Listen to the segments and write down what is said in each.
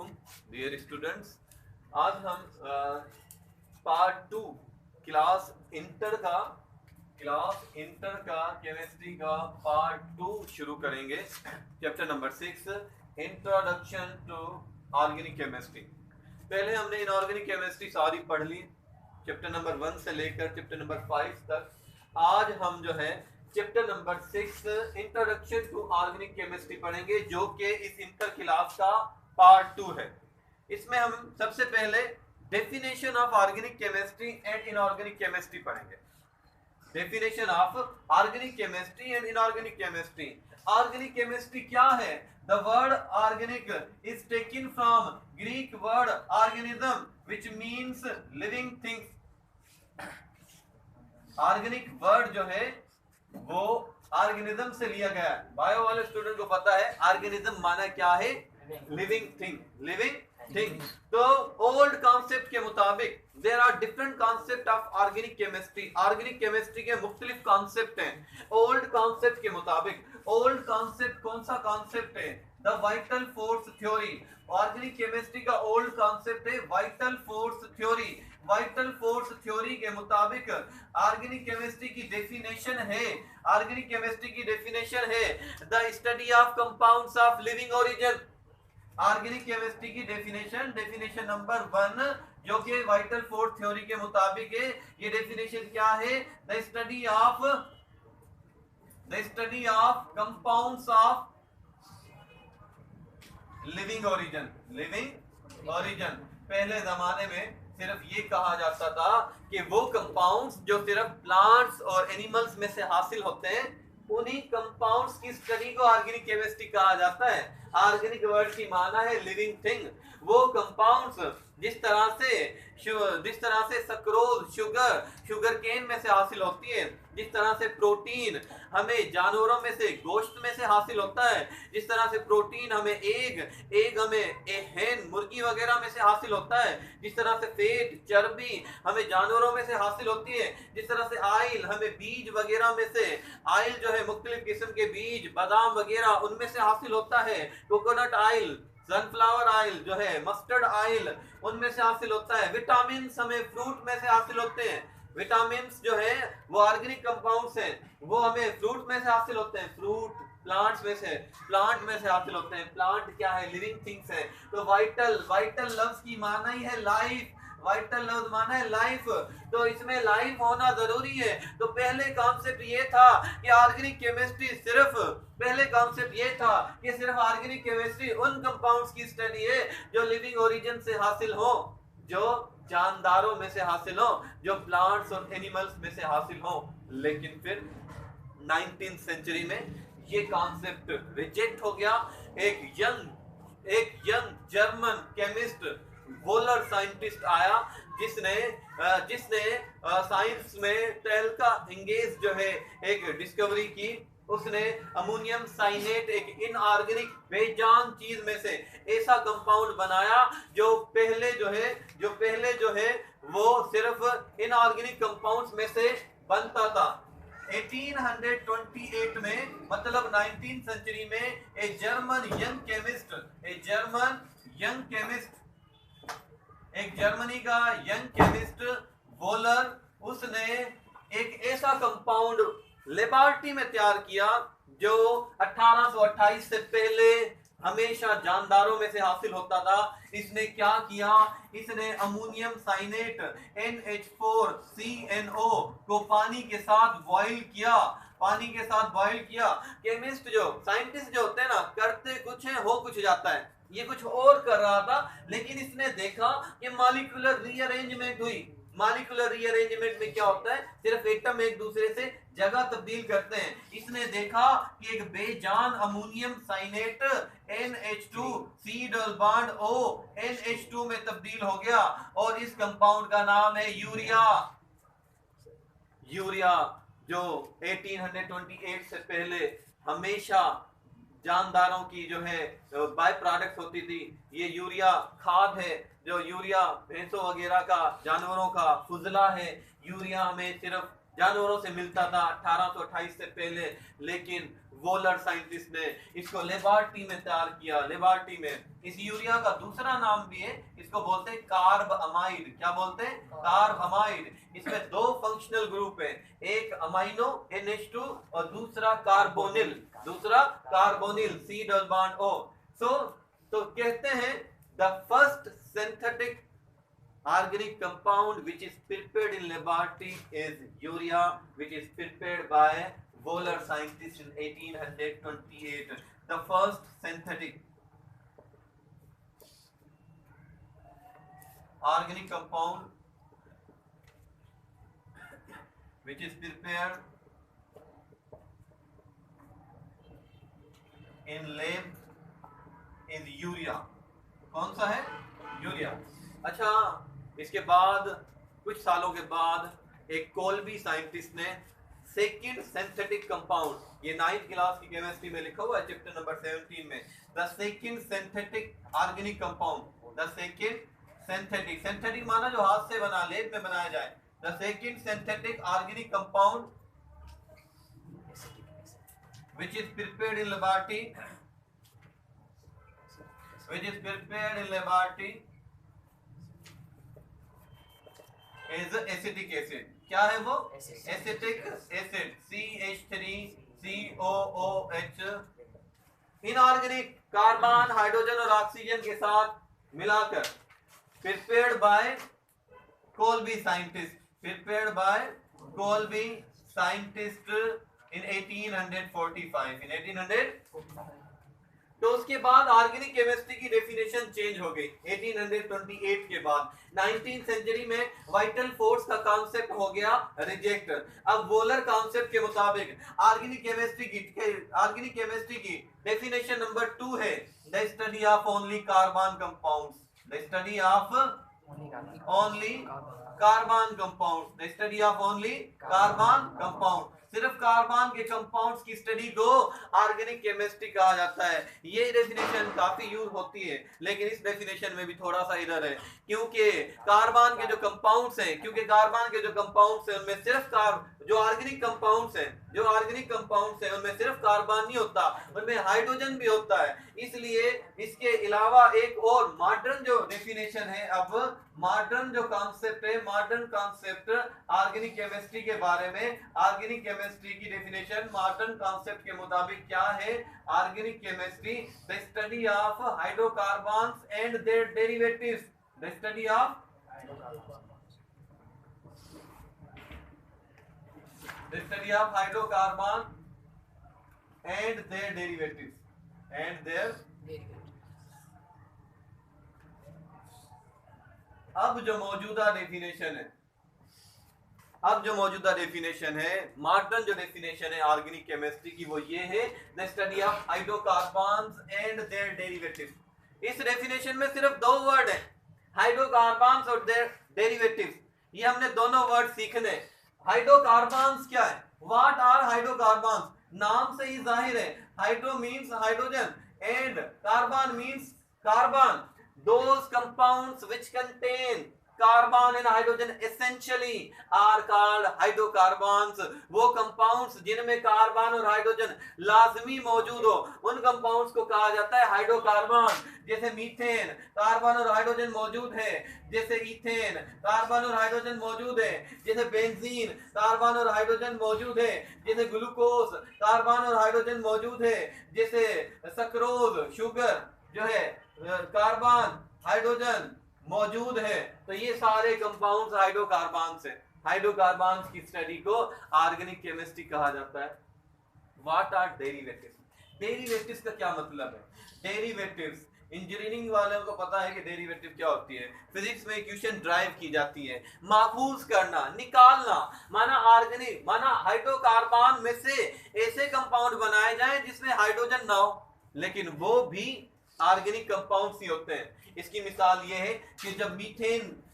वालेकुम dear students. आज हम पार्ट 2 क्लास इंटर का केमिस्ट्री का पार्ट 2 शुरू करेंगे। Chapter number 6 introduction to organic chemistry. पहले हमने इनऑर्गेनिक केमिस्ट्री सारी पढ़ ली, चैप्टर नंबर 1 से लेकर चैप्टर नंबर 5 तक। आज हम जो है chapter number 6 introduction to organic chemistry पढ़ेंगे, जो कि इस इंटर क्लास का पार्ट 2 है। इसमें हम सबसे पहले definition of organic chemistry and inorganic chemistry पढ़ेंगे। Definition of organic chemistry and inorganic chemistry. Organic chemistry क्या है? The word organic is taken from Greek word organism which means living things. Organic word जो है वो organism से लिया गया है। बायो वाले स्टूडेंट को पता है ऑर्गेनिज्म माना क्या है? Living thing. तो ओल्ड कॉन्सेप्ट के मुताबिक there are different concept of organic chemistry. Organic chemistry के मुख्तलिफ कॉन्सेप्ट हैं ओल्ड कॉन्सेप्ट के मुताबिक। ओल्ड कॉन्सेप्ट कौन सा कॉन्सेप्ट है? The vital force theory. Organic chemistry का ओल्ड कॉन्सेप्ट है vital force theory. Vital force theory के मुताबिक ऑर्गेनिक केमिस्ट्री की डेफिनेशन है, ऑर्गेनिक केमिस्ट्री की डेफिनेशन है the study of compounds of living origin. Organic chemistry की डेफिनेशन नंबर 1 जो कि वाइटल फोर्स थ्योरी के मुताबिक है। ये डेफिनेशन क्या है? The study of compounds of living origin. पहले जमाने में सिर्फ ये कहा जाता था कि वो कंपाउंड्स जो सिर्फ प्लांट्स और एनिमल्स में से हासिल होते हैं, उन्हीं कंपाउंड्स की स्टडी को ऑर्गेनिक केमिस्ट्री कहा जाता है। ऑर्गेनिक वर्ड की माना है लिविंग थिंग। वो कंपाउंड्स जिस तरह से सक्रोज शुगर केन में से हासिल होती है, जिस तरह से प्रोटीन हमें जानवरों में से गोश्त में से हासिल होता है, जिस तरह से प्रोटीन हमें एग हमें हेन मुर्गी वगैरह में से हासिल होता है, जिस तरह से फैट चर्बी हमें जानवरों में से हासिल होती है, जिस तरह से ऑयल हमें बीज वगैरह में से ऑयल जो है मुख्तलिफ किस्म के बीज बादाम वगैरह उनमें से हासिल होता है, कोकोनट ऑयल सनफ्लावर ऑयल जो है मस्टर्ड ऑयल उनमें से हासिल होता है। विटामिन हमें फ्रूट में से हासिल होते हैं। विटामिन जो है वो ऑर्गेनिक कंपाउंड्स हैं, वो हमें फ्रूट में से हासिल होते हैं। फ्रूट प्लांट में से हासिल होते हैं। प्लांट क्या है? लिविंग थिंग्स है। तो वाइटल लफ्ज की माना ही है लाइफ। वाइटल लफ्ज माना है लाइफ, तो इसमें लाइफ होना जरूरी है। तो पहले कॉन्सेप्ट ये था कि ऑर्गेनिक केमिस्ट्री सिर्फ ऑर्गेनिक केमिस्ट्री उन कंपाउंड्स की स्टडी है जो लिविंग ओरिजिन से हासिल हो, जो जानदारों में से हासिल हो, जो प्लांट्स और एनिमल्स में से हासिल हो। लेकिन फिर 19th सेंचुरी में ये कॉन्सेप्ट रिजेक्ट हो गया। एक young German chemist volar scientist आया जिसने साइंस में टेल्का इंगेज जो है एक डिस्कवरी की। उसने अमोनियम साइनेट एक इनऑर्गेनिक बेजान चीज में से ऐसा कंपाउंड बनाया जो पहले जो है वो सिर्फ इनऑर्गेनिक कंपाउंड्स में से बनता था। 1828 में मतलब 19th सेंचुरी में एक जर्मनी का यंग केमिस्ट वोलर, उसने एक ऐसा कंपाउंड लेबोरेटरी में तैयार किया जो 1828 से पहले हमेशा जानदारों में से हासिल होता था। इसने क्या किया? इसने अमोनियम साइनेट NH4CNO को पानी के साथ बॉईल किया। केमिस्ट साइंटिस्ट जो होते हैं ना, करते कुछ है हो कुछ जाता है। ये कुछ और कर रहा था, लेकिन इसने देखा कि मॉलिक्यूलर रीअरेंजमेंट हुई। मॉलिक्यूलर रीअरेंजमेंट में क्या होता है? सिर्फ एटम एक दूसरे से जगह तब्दील करते हैं। इसने देखा कि एक बेजान ammonium cyanate NH2C double bond O NH2 में तब्दील हो गया और इस कंपाउंड का नाम है यूरिया, जो 1828 से पहले हमेशा जानदारों की जो है बाय प्रोडक्ट होती थी। ये यूरिया खाद है, जो यूरिया भैंसों वगैरह का, जानवरों का फुजला है। यूरिया हमें सिर्फ जानवरों से मिलता था 1828 से पहले, लेकिन वोलर साइंटिस्ट ने इसको लेबोरेटरी में तैयार किया। लेबोरेटरी में इस यूरिया का दूसरा नाम भी है, इसको बोलते हैं कार्ब अमाइड। क्या बोलते हैं? Carb amide. इसमें दो फंक्शनल ग्रुप है, एक अमाइनो NH2 और दूसरा carbonyl, C double bond O। तो कहते हैं the first synthetic organic compound which is prepared in laboratory is urea, which is prepared by Wohler scientist in 1828. The first synthetic organic compound which is prepared in lab is urea। कौन सा है? Urea. अच्छा, इसके बाद कुछ सालों के बाद एक कोल्बी साइंटिस्ट ने सेकंड सिंथेटिक कंपाउंड, ये 9th क्लास की केमिस्ट्री में लिखा हुआ है चैप्टर नंबर 17 में, the second synthetic organic compound. The second synthetic माना जो हाथ से बना, लेब में बनाया जाए। The second synthetic organic compound which is prepared in laboratory is acetic acid. क्या है वो? Acetic acid, CH3COOH। Inorganic carbon, hydrogen और ऑक्सीजन के साथ मिलाकर प्रिपेयर्ड बाय कोल्बी साइंटिस्ट इन 1845। तो उसके बाद ऑर्गेनिक केमिस्ट्री की डेफिनेशन चेंज हो गई 1828 के बाद। 19th सेंचुरी में वाइटल फोर्स का कॉन्सेप्ट हो गया रिजेक्ट। अब वोलर कॉन्सेप्ट के मुताबिक ऑर्गेनिक केमिस्ट्री की डेफिनेशन नंबर 2 है the study of only carbon compounds. The study of only carbon compound. सिर्फ कार्बन के कंपाउंड्स की स्टडी को ऑर्गेनिक केमिस्ट्री कहा जाता है। ये डेफिनेशन काफी यूज होती है, लेकिन इस डेफिनेशन में भी थोड़ा सा इधर है, क्योंकि कार्बन के जो कंपाउंड्स हैं उनमें सिर्फ जो ऑर्गेनिक कंपाउंड्स हैं उनमें सिर्फ कार्बन नहीं होता, उनमें हाइड्रोजन भी होता है। इसलिए इसके अलावा एक और मॉडर्न जो डेफिनेशन है, अब मॉडर्न जो कॉन्सेप्ट है, मॉडर्न कॉन्सेप्ट ऑर्गेनिक केमिस्ट्री के बारे में, ऑर्गेनिक केमिस्ट्री की डेफिनेशन मॉडर्न कॉन्सेप्ट के मुताबिक क्या है? Organic chemistry the study of hydrocarbons and their derivatives. The study of hydrocarbon and their derivatives अब जो मौजूदा डेफिनेशन है, मॉडर्न जो डेफिनेशन है ऑर्गेनिक केमिस्ट्री की, वो ये है the study of hydrocarbons and their derivatives. इस डेफिनेशन में सिर्फ दो वर्ड हैं, हाइड्रोकार्बन्स और देयर डेरिवेटिव्स। ये हमने दोनों वर्ड सीखने। हाइड्रोकार्बन्स क्या है? What are hydrocarbons? नाम से ही जाहिर है, hydro means hydrogen and carbon means carbon. Those compounds which contain carbon and hydrogen essentially are called hydrocarbons। वो कंपाउंड्स जिनमें कार्बन और हाइड्रोजन लाजमी मौजूद हो, उन कंपाउंड्स को कहा जाता है हाइड्रोकार्बन। जैसे मीथेन, कार्बन और हाइड्रोजन मौजूद है। जैसे इथेन, कार्बन और हाइड्रोजन मौजूद है। जैसे बेंजीन, कार्बन और हाइड्रोजन मौजूद है। जैसे ग्लूकोज, कार्बन और हाइड्रोजन मौजूद है। जैसे सक्रोज, शुगर जो है, कार्बन हाइड्रोजन मौजूद है। तो ये सारे कंपाउंड्स हाइड्रोकार्बन्स हैं। हाइड्रोकार्बन्स की स्टडी को ऑर्गेनिक केमिस्ट्री कहा जाता है। What are derivatives? डेरिवेटिव्स का क्या मतलब है? डेरिवेटिव्स, इंजीनियरिंग वालों को पता है कि डेरिवेटिव क्या होती है। फिजिक्स में इक्वेशन ड्राइव की जाती है, माखूज करना, निकालना। माना ऑर्गेनिक, माना हाइड्रोकार्बन में से ऐसे कंपाउंड बनाए जाएं जिसमें हाइड्रोजन ना हो, लेकिन वो भी ऑर्गेनिक कंपाउंड्स ही होते हैं। इसकी मिसाल ये है कि जब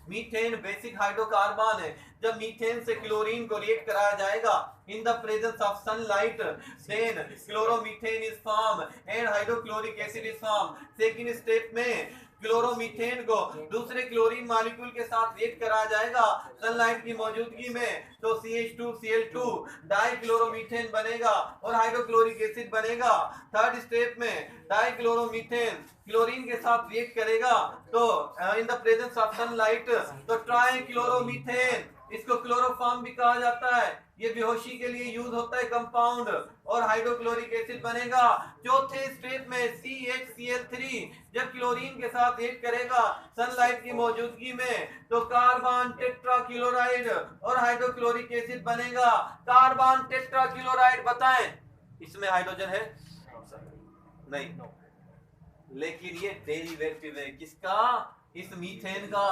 मीथेन बेसिक हाइड्रोकार्बन है, जब मीथेन से क्लोरीन को रिएक्ट कराया जाएगा in the presence of sunlight, then chloromethane is form and hydrochloric acid is form. Second step में क्लोरोमीथेन को दूसरे क्लोरीन मॉलिक्यूल के साथ रिएक्ट कराया जाएगा सनलाइट की मौजूदगी में, तो CH2Cl2 डाइक्लोरोमीथेन बनेगा और हाइड्रोक्लोरिक एसिड बनेगा। थर्ड स्टेप में डाइक्लोरोमीथेन क्लोरीन के साथ रिएक्ट करेगा तो इन द प्रेजेंस ऑफ सनलाइट तो ट्राइक्लोरोमीथेन, इसको क्लोरोफॉर्म भी कहा जाता है, ये बेहोशी के लिए यूज होता है कंपाउंड, और हाइड्रोक्लोरिक एसिड बनेगा। चौथे स्टेप में CHCl3 जब क्लोरीन के साथ रिएक्ट करेगा सनलाइट की मौजूदगी में तो कार्बन टेट्राक्लोराइड और हाइड्रोक्लोरिक एसिड बनेगा। कार्बन टेट्राक्लोराइड बताएं, इसमें हाइड्रोजन है? नहीं, लेकिन ये डेरिवेटिव है किसका? इस मीथेन का।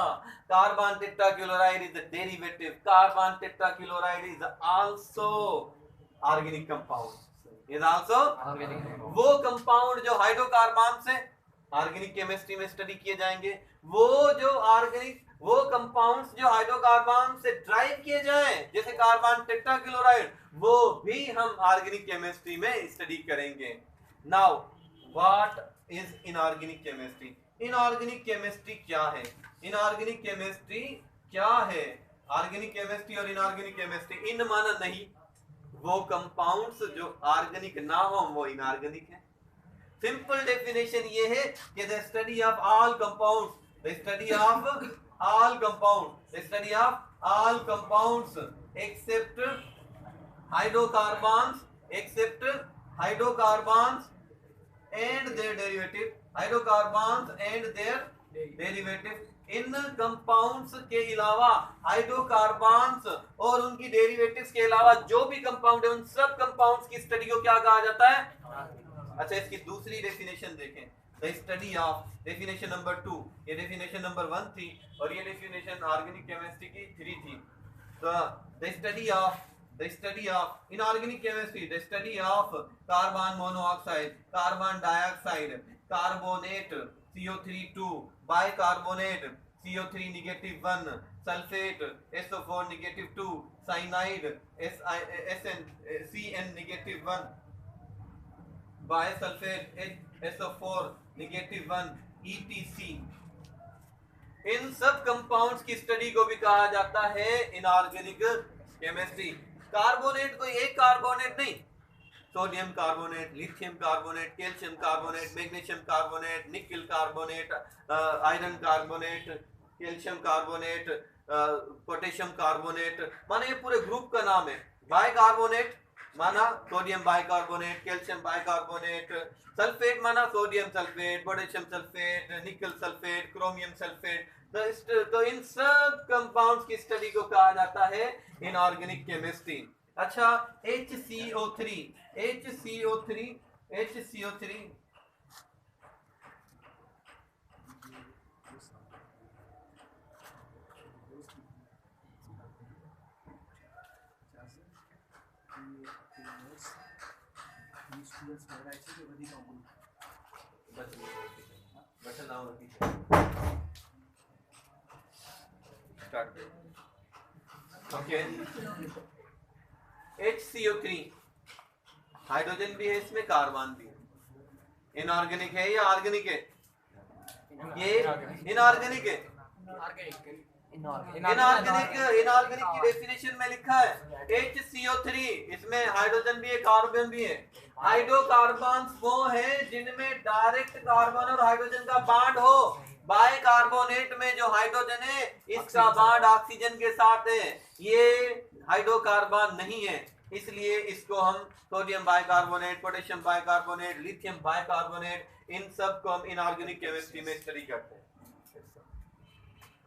Carbon tetrachloride is the derivative, carbon tetrachloride is also organic compound, is also organic. वो कंपाउंड जो हाइड्रोकार्बन से ऑर्गेनिक केमिस्ट्री में स्टडी किए जाएंगे, वो कंपाउंड्स जो हाइड्रोकार्बन से ड्राइव किए जाएं जैसे कार्बन टेट्राक्लोराइड, वो भी हम ऑर्गेनिक केमिस्ट्री में स्टडी करेंगे। Now what is inorganic chemistry? Inorganic chemistry क्या है? इनऑर्गेनिक केमिस्ट्री क्या है? ऑर्गेनिक केमिस्ट्री और इनऑर्गेनिक केमिस्ट्री, इन माना नहीं, वो कंपाउंड्स जो ऑर्गेनिक ना हो वो इनऑर्गेनिक है। सिंपल डेफिनेशन ये है कि the study of all compounds, the study of all compounds, the study of all compounds except hydrocarbons, except hydrocarbons and their derivative, hydrocarbons and their derivative, इन compounds के अलावा हाइड्रोकार्बन्स और उनकी derivatives के अलावा जो भी कंपाउंड है उन सब कंपाउंड्स की स्टडी को क्या कहा जाता है? अच्छा, इसकी दूसरी डेफिनेशन देखें, the study of, definition number 2, ये डेफिनेशन नंबर 1 थी और ये डेफिनेशन ऑर्गेनिक केमिस्ट्री की 3 थी। तो the study of inorganic chemistry, the study of carbon monoxide, carbon dioxide, carbonate CO3 2, bicarbonate CO3 -1, sulfate SO4 -2, cyanide CN -1, bisulfate SO4 -1, etc। इन सब compounds की study को भी कहा जाता है इनऑर्गेनिक केमिस्ट्री। कार्बोनेट कोई एक कार्बोनेट नहीं, sodium carbonate, lithium carbonate, calcium carbonate, magnesium carbonate, nickel carbonate, iron carbonate, calcium carbonate, potassium carbonate, माना ये पूरे ग्रुप का नाम है। बाइकार्बोनेट माना sodium bicarbonate, calcium bicarbonate, sulphate माना sodium sulphate, potassium sulphate, nickel sulphate, chromium sulphate. तो इन सब कंपाउंड्स की स्टडी को कहा जाता है इनऑर्गेनिक केमिस्ट्री। अच्छा, HCO3 ओके, HCO3 हाइड्रोजन भी है इसमें, कार्बन भी है। इनऑर्गेनिक है या ऑर्गेनिक है? ये इनऑर्गेनिक है। इनऑर्गेनिक की डेफिनेशन में लिखा है HCO3, इसमें हाइड्रोजन भी है, कार्बन भी है। हाइड्रोकार्बन्स वो हैं जिनमें डायरेक्ट कार्बन और हाइड्रोजन का बॉन्ड हो। बाइकार्बोनेट में जो हाइड्रोजन है इसका बॉन्ड ऑक्सीजन के साथ है, ये हाइड्रोकार्बन नहीं है, इसलिए इसको हम sodium bicarbonate, potassium bicarbonate, lithium bicarbonate, इन सब को हम इनऑर्गेनिक केमिस्ट्री में स्टडी करते हैं।